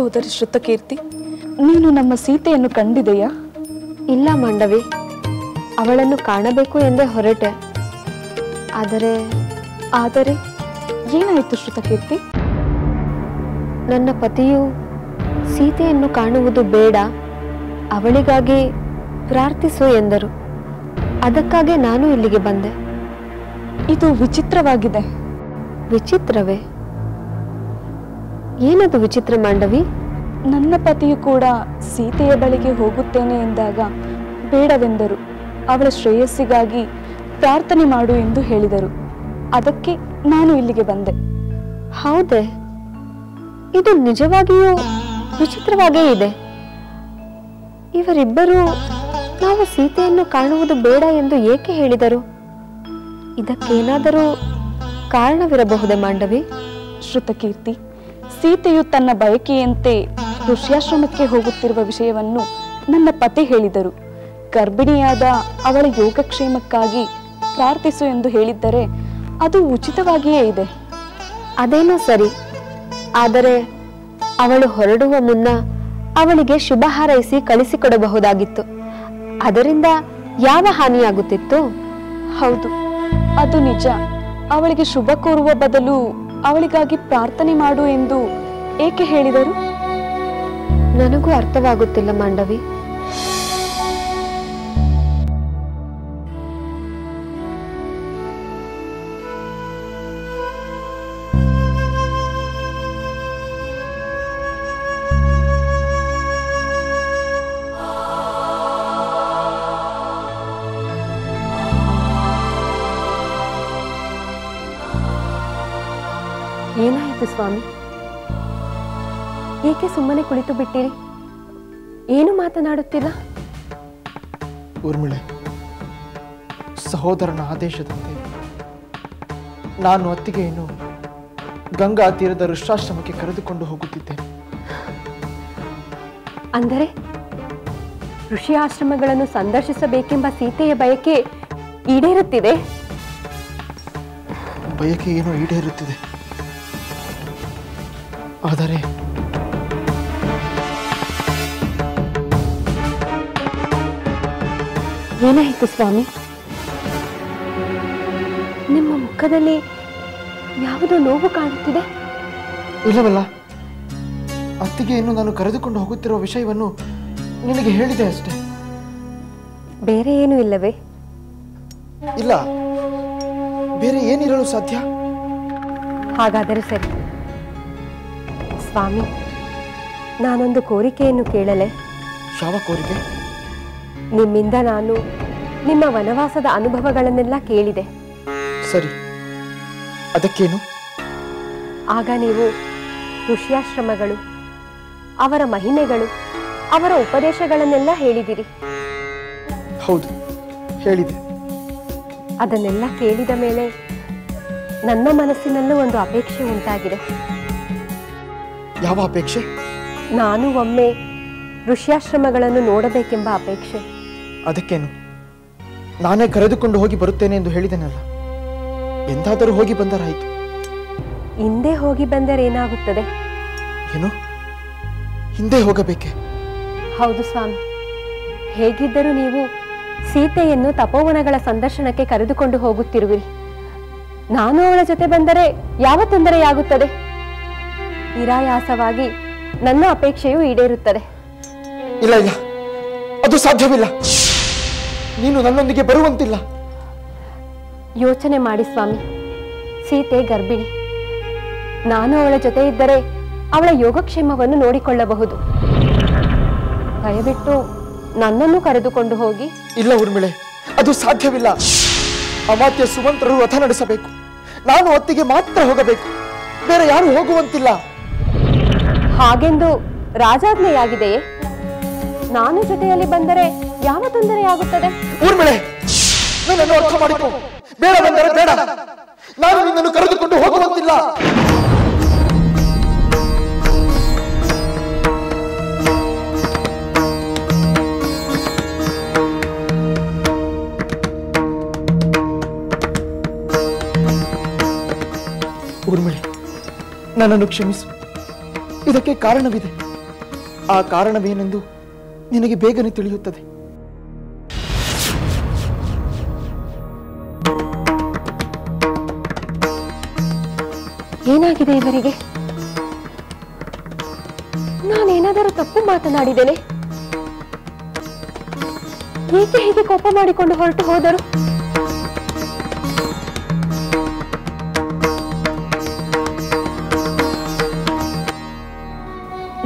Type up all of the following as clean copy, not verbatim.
ಸೋದರಿ ಶ್ರುತಕೀರ್ತಿ, ನೀನು ನಮ್ಮ ಸೀತೆಯನ್ನು ಕಂಡಿದೆಯಾ? ಇಲ್ಲ ಮಾಂಡವಿ, ಅವಳನ್ನು ಕಾಣಬೇಕು ಎಂದೇ ಹೊರಟೆ. ಆದರೆ ಏನಾಯಿತು ಶ್ರುತಕೀರ್ತಿ? ನನ್ನ ಪತಿಯು ಸೀತೆಯನ್ನು ಕಾಣುವುದು ಬೇಡ, ಅವಳಿಗಾಗಿ ಪ್ರಾರ್ಥಿಸು ಎಂದರು. ಅದಕ್ಕಾಗಿ ನಾನು ಇಲ್ಲಿಗೆ ಬಂದೆ. ಇದು ವಿಚಿತ್ರವಾಗಿದೆ. ವಿಚಿತ್ರವೇ? ಏನದು ವಿಚಿತ್ರ ಮಾಂಡವಿ? ನನ್ನ ಪತಿಯು ಕೂಡ ಸೀತೆಯ ಬಳಿಗೆ ಹೋಗುತ್ತೇನೆ ಎಂದಾಗ ಬೇಡವೆಂದರು. ಅವಳ ಶ್ರೇಯಸ್ಸಿಗಾಗಿ ಪ್ರಾರ್ಥನೆ ಮಾಡು ಎಂದು ಹೇಳಿದರು. ಅದಕ್ಕೆ ನಾನು ಇಲ್ಲಿಗೆ ಬಂದೆ. ಹೌದೇ? ಇದು ನಿಜವಾಗಿಯೂ ವಿಚಿತ್ರವಾಗೇ ಇದೆ. ಇವರಿಬ್ಬರು ನಾವು ಸೀತೆಯನ್ನು ಕಾಣುವುದು ಬೇಡ ಎಂದು ಏಕೆ ಹೇಳಿದರು? ಇದಕ್ಕೇನಾದರೂ ಕಾರಣವಿರಬಹುದೇ ಮಾಂಡವಿ? ಶ್ರುತಕೀರ್ತಿ, ಸೀತೆಯು ತನ್ನ ಬಯಕೆಯಂತೆ ಋಷ್ಯಾಶ್ರಮಕ್ಕೆ ಹೋಗುತ್ತಿರುವ ವಿಷಯವನ್ನು ನನ್ನ ಪತಿ ಹೇಳಿದರು. ಗರ್ಭಿಣಿಯಾದ ಅವಳ ಯೋಗಕ್ಷೇಮಕ್ಕಾಗಿ ಪ್ರಾರ್ಥಿಸು ಎಂದು ಹೇಳಿದ್ದರೆ ಅದು ಉಚಿತವಾಗಿಯೇ ಇದೆ. ಅದೇನೋ ಸರಿ, ಆದರೆ ಅವಳು ಹೊರಡುವ ಮುನ್ನ ಅವಳಿಗೆ ಶುಭ ಹಾರೈಸಿ ಕಳಿಸಿಕೊಡಬಹುದಾಗಿತ್ತು. ಅದರಿಂದ ಯಾವ ಹಾನಿಯಾಗುತ್ತಿತ್ತು? ಹೌದು, ಅದು ನಿಜ. ಅವಳಿಗೆ ಶುಭ ಕೋರುವ ಬದಲು ಅವಳಿಗಾಗಿ ಪ್ರಾರ್ಥನೆ ಮಾಡು ಎಂದು ಏಕೆ ಹೇಳಿದರು? ನನಗೂ ಅರ್ಥವಾಗುತ್ತಿಲ್ಲ ಮಾಂಡವಿ. ಏನಾಯಿತು ಸ್ವಾಮಿ? ಏಕೆ ಸುಮ್ಮನೆ ಕುಳಿತು ಬಿಟ್ಟಿರಿ? ಏನು ಮಾತನಾಡುತ್ತಿಲ್ಲ? ಊರ್ಮಿಳೆ, ಸಹೋದರನ ಆದೇಶದಂತೆ ನಾನು ಅತ್ತಿಗೆಯನ್ನು ಗಂಗಾ ತೀರದ ಋಷ್ಯಾಶ್ರಮಕ್ಕೆ ಕರೆದುಕೊಂಡು ಹೋಗುತ್ತಿದ್ದೇನೆ. ಅಂದರೆ ಋಷಿ ಆಶ್ರಮಗಳನ್ನು ಸಂದರ್ಶಿಸಬೇಕೆಂಬ ಸೀತೆಯ ಬಯಕೆ ಈಡೇರುತ್ತಿದೆ? ಬಯಕೆ ಏನೋ ಈಡೇರುತ್ತಿದೆ, ಆದರೆ ಏನಾಯಿತು ಸ್ವಾಮಿ? ನಿಮ್ಮ ಮುಖದಲ್ಲಿ ಯಾವುದೋ ನೋವು ಕಾಣುತ್ತಿದೆ. ಇಲ್ಲವಲ್ಲ, ಅತ್ತಿಗೆಯನ್ನು ನಾನು ಕರೆದುಕೊಂಡು ಹೋಗುತ್ತಿರುವ ವಿಷಯವನ್ನು ನಿನಗೆ ಹೇಳಿದೆ ಅಷ್ಟೇ. ಬೇರೆ ಏನೂ ಇಲ್ಲವೇ? ಇಲ್ಲ, ಬೇರೆ ಏನಿರಲು ಸಾಧ್ಯ? ಹಾಗಾದರೆ ಸರಿ ಸ್ವಾಮಿ, ನಾನೊಂದು ಕೋರಿಕೆಯನ್ನು ಕೇಳಲೆ? ಯಾವ ಕೋರಿಕೆ? ನಿಮ್ಮಿಂದ ನಾನು ನಿಮ್ಮ ವನವಾಸದ ಅನುಭವಗಳನ್ನೆಲ್ಲ ಕೇಳಿದೆ. ಸರಿ, ಅದಕ್ಕೇನು? ಆಗ ನೀವು ಋಷ್ಯಾಶ್ರಮಗಳು, ಅವರ ಮಹಿಮೆಗಳು, ಅವರ ಉಪದೇಶಗಳನ್ನೆಲ್ಲ ಹೇಳಿದಿರಿ. ಹೌದು, ಹೇಳಿದೆ. ಅದನ್ನೆಲ್ಲ ಕೇಳಿದ ಮೇಲೆ ನನ್ನ ಮನಸ್ಸಿನಲ್ಲೂ ಒಂದು ಅಪೇಕ್ಷೆ ಉಂಟಾಗಿದೆ. ಯಾವ ಅಪೇಕ್ಷೆ? ನಾನು ಒಮ್ಮೆ ಋಷ್ಯಾಶ್ರಮಗಳನ್ನು ನೋಡಬೇಕೆಂಬ ಅಪೇಕ್ಷೆ. ಅದಕ್ಕೇನು? ನಾನೇ ಕರೆದುಕೊಂಡು ಹೋಗಿ ಬರುತ್ತೇನೆ ಎಂದು ಹೇಳಿದೆನಲ್ಲ, ಎಂದಾದರೂ ಹೋಗಿ ಬಂದರಾಯಿತು. ಹಿಂದೆ ಹೋಗಿ ಬಂದರೆ ಏನಾಗುತ್ತದೆ? ಏನು, ಹಿಂದೆ ಹೋಗಬೇಕೆ? ಹೌದು ಸ್ವಾಮಿ, ಹೇಗಿದ್ದರೂ ನೀವು ಸೀತೆಯನ್ನು ತಪೋವನಗಳ ಸಂದರ್ಶನಕ್ಕೆ ಕರೆದುಕೊಂಡು ಹೋಗುತ್ತಿರುವಿರಿ. ನಾನು ಅವಳ ಜೊತೆ ಬಂದರೆ ಯಾವ ತೊಂದರೆಯಾಗುತ್ತದೆ? ನಿರಾಯಾಸವಾಗಿ ನನ್ನ ಅಪೇಕ್ಷೆಯು ಈಡೇರುತ್ತದೆ. ಇಲ್ಲ ಇಲ್ಲ, ಅದು ಸಾಧ್ಯವಿಲ್ಲ. ನೀನು ನನ್ನೊಂದಿಗೆ ಬರುವಂತಿಲ್ಲ. ಯೋಚನೆ ಮಾಡಿ ಸ್ವಾಮಿ, ಸೀತೆ ಗರ್ಭಿಣಿ. ನಾನು ಅವಳ ಜೊತೆ ಇದ್ದರೆ ಅವಳ ಯೋಗಕ್ಷೇಮವನ್ನು ನೋಡಿಕೊಳ್ಳಬಹುದು. ದಯವಿಟ್ಟು ನನ್ನನ್ನು ಕರೆದುಕೊಂಡು ಹೋಗಿ. ಇಲ್ಲ ಊರ್ಮಿಳೆ, ಅದು ಸಾಧ್ಯವಿಲ್ಲ. ಅಮಾತ್ಯ ಸುಮಂತ್ರರು ರಥ ನಡೆಸಬೇಕು. ನಾನು ಅತ್ತಿಗೆ ಮಾತ್ರ ಹೋಗಬೇಕು, ಬೇರೆ ಯಾರು ಹೋಗುವಂತಿಲ್ಲ. ಹಾಗೆಂದು ರಾಜಾಜ್ಞೆಯಾಗಿದೆಯೇ? ನಾನು ಜೊತೆಯಲ್ಲಿ ಬಂದರೆ ಯಾವ ತೊಂದರೆಯಾಗುತ್ತದೆ? ಊರ್ಮಿಳೆ, ನನ್ನನ್ನು ಅರ್ಥ ಮಾಡಿಕೊ. ಬೇಡ ಬಂದರೆ ಬೇಡ, ನಾನು ನಿನ್ನನ್ನು ಕರೆದುಕೊಂಡು ಹೋಗುವಂತಿಲ್ಲ. ಊರ್ಮಿಳೆ, ನನ್ನನ್ನು ಕ್ಷಮಿಸು. ಇದಕ್ಕೆ ಕಾರಣವಿದೆ. ಆ ಕಾರಣವೇನೆಂದು ನಿನಗೆ ಬೇಗನೆ ತಿಳಿಯುತ್ತದೆ. ಏನಾಗಿದೆ ಇವರಿಗೆ? ನಾನೇನಾದರೂ ತಪ್ಪು ಮಾತನಾಡಿದ್ದೇನೆ? ಏಕೆ ಹೀಗೆ ಕೋಪ ಮಾಡಿಕೊಂಡು ಹೊರಟು ಹೋದರು?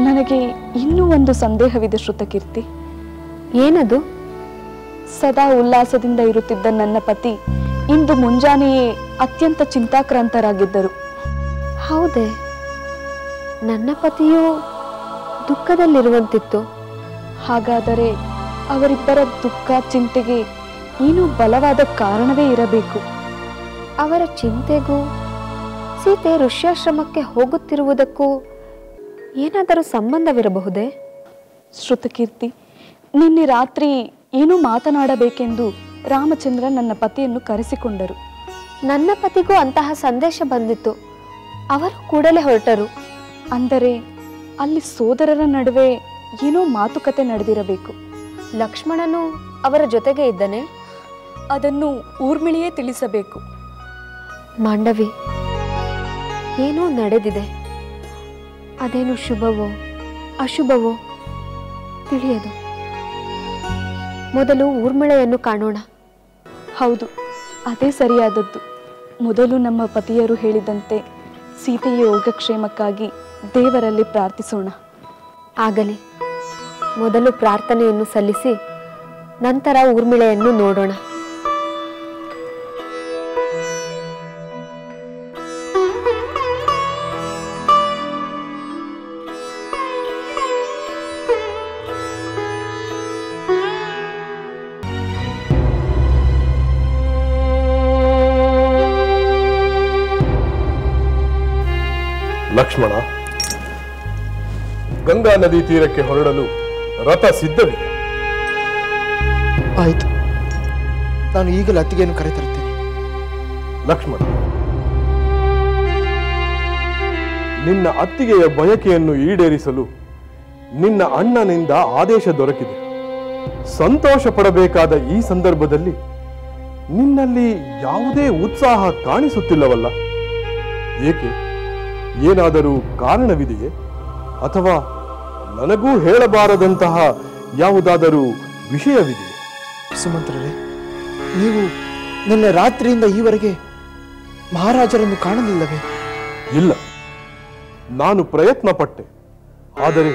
ನನಗೆ ಇನ್ನೂ ಒಂದು ಸಂದೇಹವಿದೆ ಶ್ರುತಕೀರ್ತಿ. ಏನದು? ಸದಾ ಉಲ್ಲಾಸದಿಂದ ಇರುತ್ತಿದ್ದ ನನ್ನ ಪತಿ ಇಂದು ಮುಂಜಾನೆಯೇ ಅತ್ಯಂತ ಚಿಂತಾಕ್ರಾಂತರಾಗಿದ್ದರು. ಹೌದೇ? ನನ್ನ ಪತಿಯು ದುಃಖದಲ್ಲಿರುವಂತಿತ್ತು. ಹಾಗಾದರೆ ಅವರಿಬ್ಬರ ದುಃಖ ಚಿಂತೆಗೆ ಏನೂ ಬಲವಾದ ಕಾರಣವೇ ಇರಬೇಕು. ಅವರ ಚಿಂತೆಗೂ ಸೀತೆ ಋಷ್ಯಾಶ್ರಮಕ್ಕೆ ಹೋಗುತ್ತಿರುವುದಕ್ಕೂ ಏನಾದರೂ ಸಂಬಂಧವಿರಬಹುದೇ? ಶ್ರುತಕೀರ್ತಿ, ನಿನ್ನೆ ರಾತ್ರಿ ಏನೋ ಮಾತನಾಡಬೇಕೆಂದು ರಾಮಚಂದ್ರ ನನ್ನ ಪತಿಯನ್ನು ಕರೆಸಿಕೊಂಡರು. ನನ್ನ ಪತಿಗೂ ಅಂತಹ ಸಂದೇಶ ಬಂದಿತ್ತು. ಅವರು ಕೂಡಲೇ ಹೊರಟರು. ಅಂದರೆ ಅಲ್ಲಿ ಸೋದರರ ನಡುವೆ ಏನೋ ಮಾತುಕತೆ ನಡೆದಿರಬೇಕು. ಲಕ್ಷ್ಮಣನು ಅವರ ಜೊತೆಗೆ ಇದ್ದಾನೆ? ಅದನ್ನು ಊರ್ಮಿಳೆಯೇ ತಿಳಿಸಬೇಕು. ಮಾಂಡವಿ, ಏನೋ ನಡೆದಿದೆ. ಅದೇನು ಶುಭವೋ ಅಶುಭವೋ ತಿಳಿಯದು. ಮೊದಲು ಊರ್ಮಿಳೆಯನ್ನು ಕಾಣೋಣ. ಹೌದು, ಅದೇ ಸರಿಯಾದದ್ದು. ಮೊದಲು ನಮ್ಮ ಪತಿಯರು ಹೇಳಿದಂತೆ ಸೀತೆಯ ಯೋಗಕ್ಷೇಮಕ್ಕಾಗಿ ದೇವರಲ್ಲಿ ಪ್ರಾರ್ಥಿಸೋಣ. ಆಗಲಿ. ಮೊದಲು ಪ್ರಾರ್ಥನೆಯನ್ನು ಸಲ್ಲಿಸಿ ನಂತರ ಊರ್ಮಿಳೆಯನ್ನು ನೋಡೋಣ. ಲಕ್ಷ್ಮಣ, ಗಂಗಾ ನದಿ ತೀರಕ್ಕೆ ಹೊರಡಲು ರಥ ಸಿದ್ಧವಿದೆ. ಆಯಿತು, ನಾನು ಈಗಲೇ ಅತ್ತಿಗೆಯನ್ನು ಕರೆತರುತ್ತೇನೆ. ಲಕ್ಷ್ಮಣ, ನಿನ್ನ ಅತ್ತಿಗೆಯ ಬಯಕೆಯನ್ನು ಈಡೇರಿಸಲು ನಿನ್ನ ಅಣ್ಣನಿಂದ ಆದೇಶ ದೊರಕಿದೆ. ಸಂತೋಷ ಪಡಬೇಕಾದ ಈ ಸಂದರ್ಭದಲ್ಲಿ ನಿನ್ನಲ್ಲಿ ಯಾವುದೇ ಉತ್ಸಾಹ ಕಾಣಿಸುತ್ತಿಲ್ಲವಲ್ಲ? ಏಕೆ? ಏನಾದರೂ ಕಾರಣವಿದೆಯೇ? ಅಥವಾ ನನಗೂ ಹೇಳಬಾರದಂತಹ ಯಾವುದಾದರೂ ವಿಷಯವಿದೆಯೇ? ಸುಮಂತ್ರರೇ, ನೀವು ನಿನ್ನೆ ರಾತ್ರಿಯಿಂದ ಈವರೆಗೆ ಮಹಾರಾಜರನ್ನು ಕಾಣಲಿಲ್ಲವೇ? ಇಲ್ಲ, ನಾನು ಪ್ರಯತ್ನ ಪಟ್ಟೆ. ಆದರೆ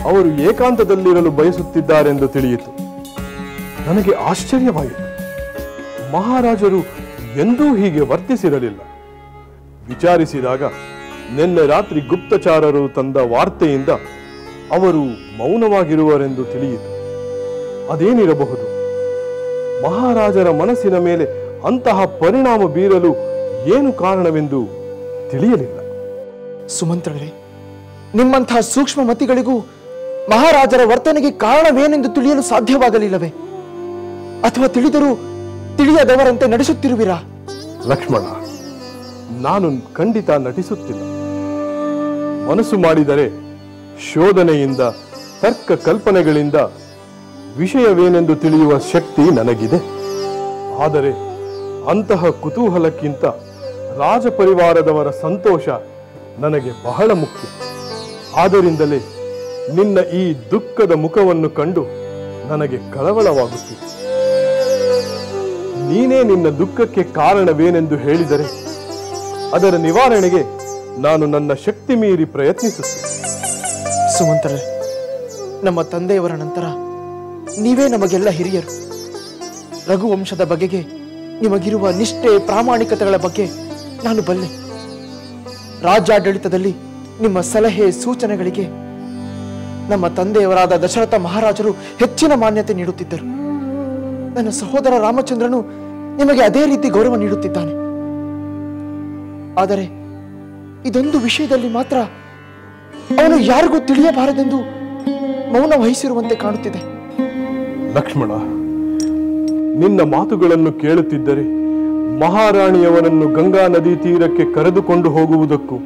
ಅವರು ಏಕಾಂತದಲ್ಲಿರಲು ಬಯಸುತ್ತಿದ್ದಾರೆಂದು ತಿಳಿಯಿತು. ನನಗೆ ಆಶ್ಚರ್ಯವಾಯಿತು. ಮಹಾರಾಜರು ಎಂದೂ ಹೀಗೆ ವರ್ತಿಸಿರಲಿಲ್ಲ. ವಿಚಾರಿಸಿದಾಗ ನಿನ್ನೆ ರಾತ್ರಿ ಗುಪ್ತಚಾರರು ತಂದ ವಾರ್ತೆಯಿಂದ ಅವರು ಮೌನವಾಗಿರುವರೆಂದು ತಿಳಿಯಿತು. ಅದೇನಿರಬಹುದು? ಮಹಾರಾಜರ ಮನಸ್ಸಿನ ಮೇಲೆ ಅಂತಹ ಪರಿಣಾಮ ಬೀರಲು ಏನು ಕಾರಣವೆಂದು ತಿಳಿಯಲಿಲ್ಲ. ಸುಮಂತ್ರರೇ, ನಿಮ್ಮಂತಹ ಸೂಕ್ಷ್ಮ ಮತಿಗಳಿಗೂ ಮಹಾರಾಜರ ವರ್ತನೆಗೆ ಕಾರಣವೇನೆಂದು ತಿಳಿಯಲು ಸಾಧ್ಯವಾಗಲಿಲ್ಲವೇ? ಅಥವಾ ತಿಳಿದರೂ ತಿಳಿಯದವರಂತೆ ನಡೆಸುತ್ತಿರುವಿರಾ? ಲಕ್ಷ್ಮಣ, ನಾನು ಖಂಡಿತ ನಟಿಸುತ್ತಿಲ್ಲ. ಮನಸ್ಸು ಮಾಡಿದರೆ ಶೋಧನೆಯಿಂದ, ತರ್ಕ ಕಲ್ಪನೆಗಳಿಂದ ವಿಷಯವೇನೆಂದು ತಿಳಿಯುವ ಶಕ್ತಿ ನನಗಿದೆ. ಆದರೆ ಅಂತಹ ಕುತೂಹಲಕ್ಕಿಂತ ರಾಜಪರಿವಾರದವರ ಸಂತೋಷ ನನಗೆ ಬಹಳ ಮುಖ್ಯ. ಆದ್ದರಿಂದಲೇ ನಿನ್ನ ಈ ದುಃಖದ ಮುಖವನ್ನು ಕಂಡು ನನಗೆ ಕಳವಳವಾಗುತ್ತಿದೆ. ನೀನೇ ನಿನ್ನ ದುಃಖಕ್ಕೆ ಕಾರಣವೇನೆಂದು ಹೇಳಿದರೆ ಅದರ ನಿವಾರಣೆಗೆ ನಾನು ನನ್ನ ಶಕ್ತಿ ಮೀರಿ ಪ್ರಯತ್ನಿಸುತ್ತೇನೆ. ಸುಮಂತ್ರರೇ, ನಮ್ಮ ತಂದೆಯವರ ನಂತರ ನೀವೇ ನಮಗೆಲ್ಲ ಹಿರಿಯರು. ರಘುವಂಶದ ಬಗೆಗೆ ನಿಮಗಿರುವ ನಿಷ್ಠೆ, ಪ್ರಾಮಾಣಿಕತೆಗಳ ಬಗ್ಗೆ ನಾನು ಬಲ್ಲೆ. ರಾಜ್ಯಾಡಳಿತದಲ್ಲಿ ನಿಮ್ಮ ಸಲಹೆ ಸೂಚನೆಗಳಿಗೆ ನಮ್ಮ ತಂದೆಯವರಾದ ದಶರಥ ಮಹಾರಾಜರು ಹೆಚ್ಚಿನ ಮಾನ್ಯತೆ ನೀಡುತ್ತಿದ್ದರು. ನನ್ನ ಸಹೋದರ ರಾಮಚಂದ್ರನು ನಿಮಗೆ ಅದೇ ರೀತಿ ಗೌರವ ನೀಡುತ್ತಿದ್ದಾನೆ. ಆದರೆ ಇದೊಂದು ವಿಷಯದಲ್ಲಿ ಮಾತ್ರ ಅವನು ಯಾರಿಗೂ ತಿಳಿಯಬಾರದೆಂದು ಮೌನ ವಹಿಸಿರುವಂತೆ ಕಾಣುತ್ತಿದೆ. ಲಕ್ಷ್ಮಣ, ನಿನ್ನ ಮಾತುಗಳನ್ನು ಕೇಳುತ್ತಿದ್ದರೆ ಮಹಾರಾಣಿಯವರನ್ನು ಗಂಗಾ ನದಿ ತೀರಕ್ಕೆ ಕರೆದುಕೊಂಡು ಹೋಗುವುದಕ್ಕೂ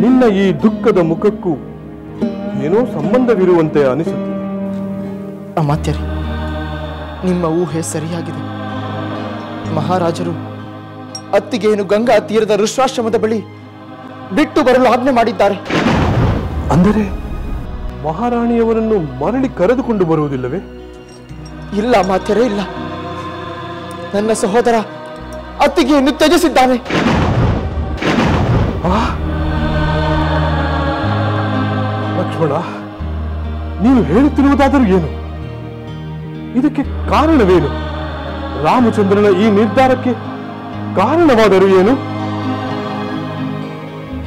ನಿನ್ನ ಈ ದುಃಖದ ಮುಖಕ್ಕೂ ಏನೋ ಸಂಬಂಧವಿರುವಂತೆ ಅನಿಸುತ್ತಿದೆ. ಅಮಾತ್ಯರೇ, ನಿಮ್ಮ ಊಹೆ ಸರಿಯಾಗಿದೆ. ಮಹಾರಾಜರು ಅತ್ತಿಗೆಯನ್ನು ಗಂಗಾ ತೀರದ ಋಷ್ವಾಶ್ರಮದ ಬಳಿ ಬಿಟ್ಟು ಬರಲು ಆಜ್ಞೆ ಮಾಡಿದ್ದಾರೆ. ಅಂದರೆ ಮಹಾರಾಣಿಯವರನ್ನು ಮರಳಿ ಕರೆದುಕೊಂಡು ಬರುವುದಿಲ್ಲವೇ? ಇಲ್ಲ ಅಮಾತ್ಯರೇ, ಇಲ್ಲ. ನನ್ನ ಸಹೋದರ ಅತ್ತಿಗೆಯನ್ನು ತ್ಯಜಿಸಿದ್ದಾನೆ. ಲಕ್ಷ್ಮಣ, ನೀನು ಹೇಳುತ್ತಿರುವುದಾದರೂ ಏನು? ಇದಕ್ಕೆ ಕಾರಣವೇನು? ರಾಮಚಂದ್ರನ ಈ ನಿರ್ಧಾರಕ್ಕೆ ಕಾರಣವಾದರೂ ಏನು?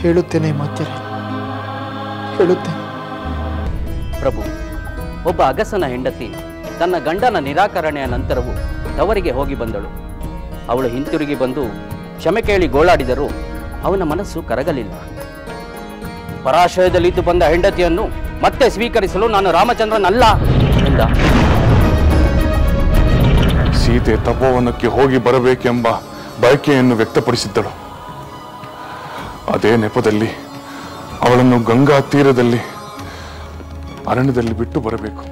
ಹೇಳುತ್ತೇನೆ ಮಾತ್ಯರೇ, ಹೇಳುತ್ತೇನೆ. ಪ್ರಭು, ಒಬ್ಬ ಅಗಸನ ಹೆಂಡತಿ ತನ್ನ ಗಂಡನ ನಿರಾಕರಣೆಯ ನಂತರವೂ ತವರಿಗೆ ಹೋಗಿ ಬಂದಳು. ಅವಳು ಹಿಂತಿರುಗಿ ಬಂದು ಕ್ಷಮೆ ಕೇಳಿ ಗೋಳಾಡಿದರೂ ಅವನ ಮನಸ್ಸು ಕರಗಲಿಲ್ಲ. ಪರಾಶಯದಲ್ಲಿದ್ದು ಬಂದ ಹೆಂಡತಿಯನ್ನು ಮತ್ತೆ ಸ್ವೀಕರಿಸಲು ನಾನು ರಾಮಚಂದ್ರನಲ್ಲ ಎಂದ. ಸೀತೆ ತಪೋವನಕ್ಕೆ ಹೋಗಿ ಬರಬೇಕೆಂಬ ಬಯಕೆಯನ್ನು ವ್ಯಕ್ತಪಡಿಸಿದ್ದಳು. ಅದೇ ನೆಪದಲ್ಲಿ ಅವಳನ್ನು ಗಂಗಾ ತೀರದಲ್ಲಿ ಅರಣ್ಯದಲ್ಲಿ ಬಿಟ್ಟು ಬರಬೇಕು.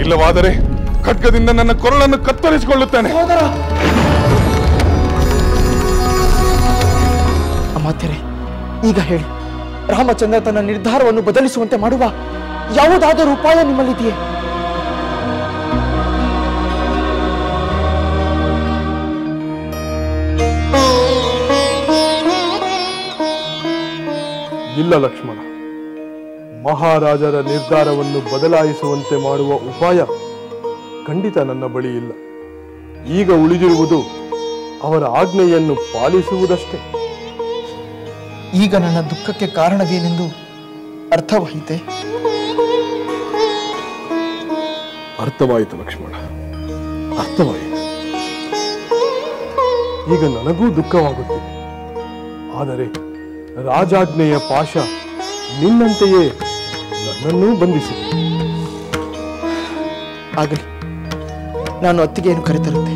ಇಲ್ಲವಾದರೆ ಖಡ್ಗದಿಂದ ನನ್ನ ಕೊರಳನ್ನು ಕತ್ತರಿಸಿಕೊಳ್ಳುತ್ತೇನೆ. ಅಮಾತ್ಯರೇ, ಈಗ ಹೇಳಿ, ರಾಮಚಂದ್ರ ತನ್ನ ನಿರ್ಧಾರವನ್ನು ಬದಲಿಸುವಂತೆ ಮಾಡುವ ಯಾವುದಾದರೂ ಉಪಾಯ ನಿಮ್ಮಲ್ಲಿದೆಯೇ? ಇಲ್ಲ ಲಕ್ಷ್ಮಣ, ಮಹಾರಾಜರ ನಿರ್ಧಾರವನ್ನು ಬದಲಾಯಿಸುವಂತೆ ಮಾಡುವ ಉಪಾಯ ಖಂಡಿತ ನನ್ನ ಬಳಿ ಇಲ್ಲ. ಈಗ ಉಳಿದಿರುವುದು ಅವರ ಆಜ್ಞೆಯನ್ನು ಪಾಲಿಸುವುದಷ್ಟೇ. ಈಗ ನನ್ನ ದುಃಖಕ್ಕೆ ಕಾರಣವೇನೆಂದು ಅರ್ಥವಾಯಿತೆ? ಅರ್ಥವಾಯಿತು ಲಕ್ಷ್ಮಣ, ಅರ್ಥವಾಯಿತು. ಈಗ ನನಗೂ ದುಃಖವಾಗುತ್ತಿದೆ. ಆದರೆ ರಾಜಾಜ್ಞೆಯ ಪಾಶ ನಿನ್ನಂತೆಯೇ ನನ್ನನ್ನೂ ಬಂಧಿಸಿದೆ. ಆಗಲಿ, ನಾನು ಅತ್ತಿಗೆಯನ್ನು ಕರೆತರುತ್ತೇನೆ.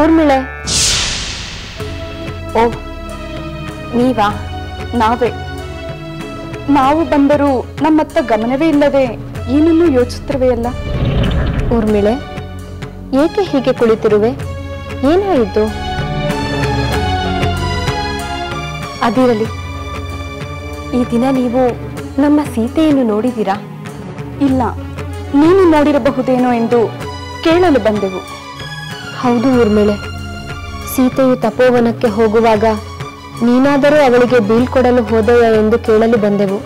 ಊರ್ಮಿಳೆ, ಓ ನೀವಾ? ನಾವೇ. ನಾವು ಬಂದರೂ ನಮ್ಮತ್ತ ಗಮನವೇ ಇಲ್ಲದೆ ಏನನ್ನೂ ಯೋಚಿಸುತ್ತಿರುವೆಯಲ್ಲ. ಊರ್ಮಿಳೆ, ಏಕೆ ಹೀಗೆ ಕುಳಿತಿರುವೆ? ಏನಾಯಿತು? ಅದಿರಲಿ, ಈ ದಿನ ನೀವು ನಮ್ಮ ಸೀತೆಯನ್ನು ನೋಡಿದಿರಾ? ಇಲ್ಲ, ನೀನು ನೋಡಿರಬಹುದೇನೋ ಎಂದು ಕೇಳಲು ಬಂದೆವು. ಹೌದು ಊರ್ಮಿಳೆ, ಸೀತೆಯು ತಪೋವನಕ್ಕೆ ಹೋಗುವಾಗ ನೀನಾದರೂ ಅವಳಿಗೆ ಬೀಳ್ಕೊಡಲು ಹೋದೆಯ ಎಂದು ಕೇಳಲು ಬಂದೆವು.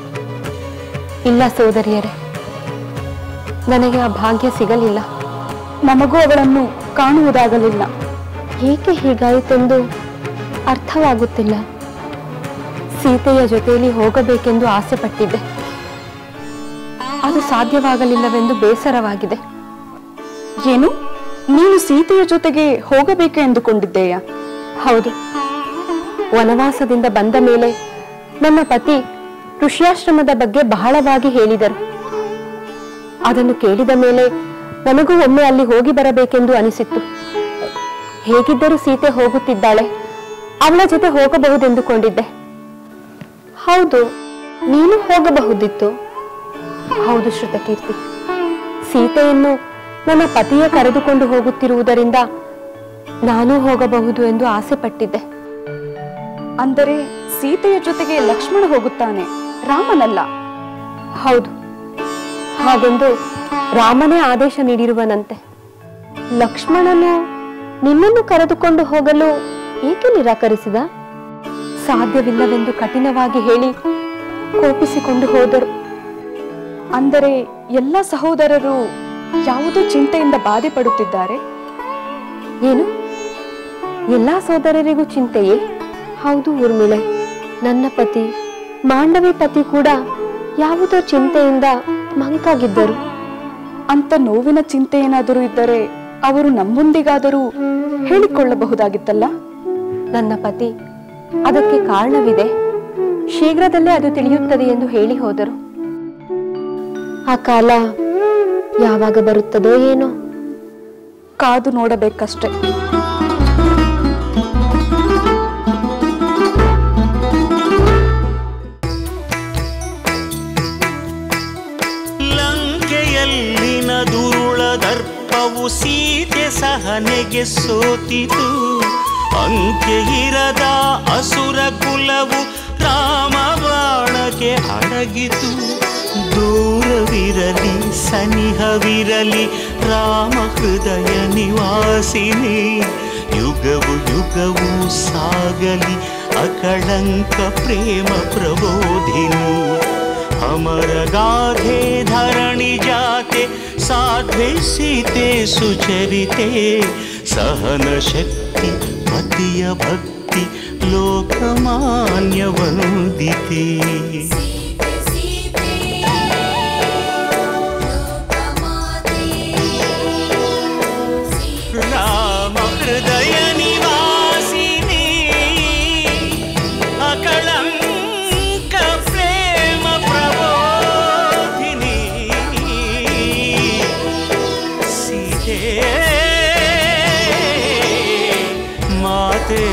ಇಲ್ಲ ಸೋದರಿಯರೇ, ನನಗೆ ಆ ಭಾಗ್ಯ ಸಿಗಲಿಲ್ಲ. ನಮಗೂ ಅವಳನ್ನು ಕಾಣುವುದಾಗಲಿಲ್ಲ. ಏಕೆ ಹೀಗಾಯಿತೆಂದು ಅರ್ಥವಾಗುತ್ತಿಲ್ಲ. ಸೀತೆಯ ಜೊತೆಯಲ್ಲಿ ಹೋಗಬೇಕೆಂದು ಆಸೆ ಪಟ್ಟಿದ್ದೆ. ಅದು ಸಾಧ್ಯವಾಗಲಿಲ್ಲವೆಂದು ಬೇಸರವಾಗಿದೆ. ಏನು, ನೀನು ಸೀತೆಯ ಜೊತೆಗೆ ಹೋಗಬೇಕು ಎಂದುಕೊಂಡಿದ್ದೆಯಾ? ಹೌದು. ವನವಾಸದಿಂದ ಬಂದ ಮೇಲೆ ನನ್ನ ಪತಿ ಋಷ್ಯಾಶ್ರಮದ ಬಗ್ಗೆ ಬಹಳವಾಗಿ ಹೇಳಿದರು. ಅದನ್ನು ಕೇಳಿದ ಮೇಲೆ ನನಗೂ ಒಮ್ಮೆ ಅಲ್ಲಿ ಹೋಗಿ ಬರಬೇಕೆಂದು ಅನಿಸಿತ್ತು. ಹೇಗಿದ್ದರೂ ಸೀತೆ ಹೋಗುತ್ತಿದ್ದಾಳೆ, ಅವಳ ಜೊತೆ ಹೋಗಬಹುದೆಂದುಕೊಂಡಿದ್ದೆ. ಹೌದು, ನೀನು ಹೋಗಬಹುದಿತ್ತು. ಹೌದು ಶ್ರುತಕೀರ್ತಿ, ಸೀತೆಯನ್ನು ನನ್ನ ಪತಿಯೇ ಕರೆದುಕೊಂಡು ಹೋಗುತ್ತಿರುವುದರಿಂದ ನಾನೂ ಹೋಗಬಹುದು ಎಂದು ಆಸೆ ಪಟ್ಟಿದ್ದೆ. ಅಂದರೆ ಸೀತೆಯ ಜೊತೆಗೆ ಲಕ್ಷ್ಮಣ ಹೋಗುತ್ತಾನೆ, ರಾಮನಲ್ಲ? ಹೌದು, ಹಾಗೆಂದು ರಾಮನೇ ಆದೇಶ ನೀಡಿರುವನಂತೆ. ಲಕ್ಷ್ಮಣನು ನಿನ್ನನ್ನು ಕರೆದುಕೊಂಡು ಹೋಗಲು ಏಕೆ ನಿರಾಕರಿಸಿದ? ಸಾಧ್ಯವಿಲ್ಲವೆಂದು ಕಠಿಣವಾಗಿ ಹೇಳಿ ಕೋಪಿಸಿಕೊಂಡು ಹೋದರು. ಅಂದರೆ ಎಲ್ಲ ಸಹೋದರರು ಯಾವುದೋ ಚಿಂತೆಯಿಂದ ಬಾಧೆ ಪಡುತ್ತಿದ್ದಾರೆ. ಏನು ಎಲ್ಲ ಸೋದರರಿಗೂ ಚಿಂತೆಯೇ? ಹೌದು ಊರ್ಮಿಳೆ, ನನ್ನ ಪತಿ ಮಾಂಡವಿ ಪತಿ ಕೂಡ ಯಾವುದೋ ಚಿಂತೆಯಿಂದ ಮಂಕಾಗಿದ್ದರು. ಅಂತ ನೋವಿನ ಚಿಂತೆ ಏನಾದರೂ ಇದ್ದರೆ ಅವರು ನಮ್ಮೊಂದಿಗಾದರೂ ಹೇಳಿಕೊಳ್ಳಬಹುದಾಗಿತ್ತಲ್ಲ. ನನ್ನ ಪತಿ ಅದಕ್ಕೆ ಕಾರಣವಿದೆ, ಶೀಘ್ರದಲ್ಲೇ ಅದು ತಿಳಿಯುತ್ತದೆ ಎಂದು ಹೇಳಿ ಹೋದರು. ಆ ಕಾಲ ಯಾವಾಗ ಬರುತ್ತದೋ ಏನೋ, ಕಾದು ನೋಡಬೇಕಷ್ಟೆ. ಲಂಕೆಯಲ್ಲಿನ ದುರುಳ ದರ್ಪವು ಸೀತೆ ಸಹನೆಗೆ ಸೋತಿತು. ಅಂತ್ಯ ಇರದ ಅಸುರ ಕುಲವು ರಾಮ ಬಾಣಕ್ಕೆ ಅಡಗಿತು. ದೂರವಿರಲಿ ಸನಿಹವಿರಲಿ ರಾಮ ಹೃದಯ ನಿವಾಸಿನಿ. ಯುಗವು ಯುಗವು ಸಾಗಲಿ ಅಕಳಂಕ ಪ್ರೇಮ ಪ್ರಬೋಧಿನಿ. ಅಮರ ಗಾಧೆ ಧರಣಿ ಜಾತೆ ಸಾಧ್ವೆ ಸೀತೆ ಸುಚರಿತೆ. ಸಹನ ಶಕ್ತಿ ಪತಿಯ ಭಕ್ತಿ ಲೋಕಮಾನ್ಯ ವಂದಿತೆ. ರಾಮ ಹೃದಯ ನಿವಾಸಿನಿ ಅಕಳಂಕ ಪ್ರೇಮ ಪ್ರಬೋಧಿನಿ. ಸೀತೆ ಮಾತೆ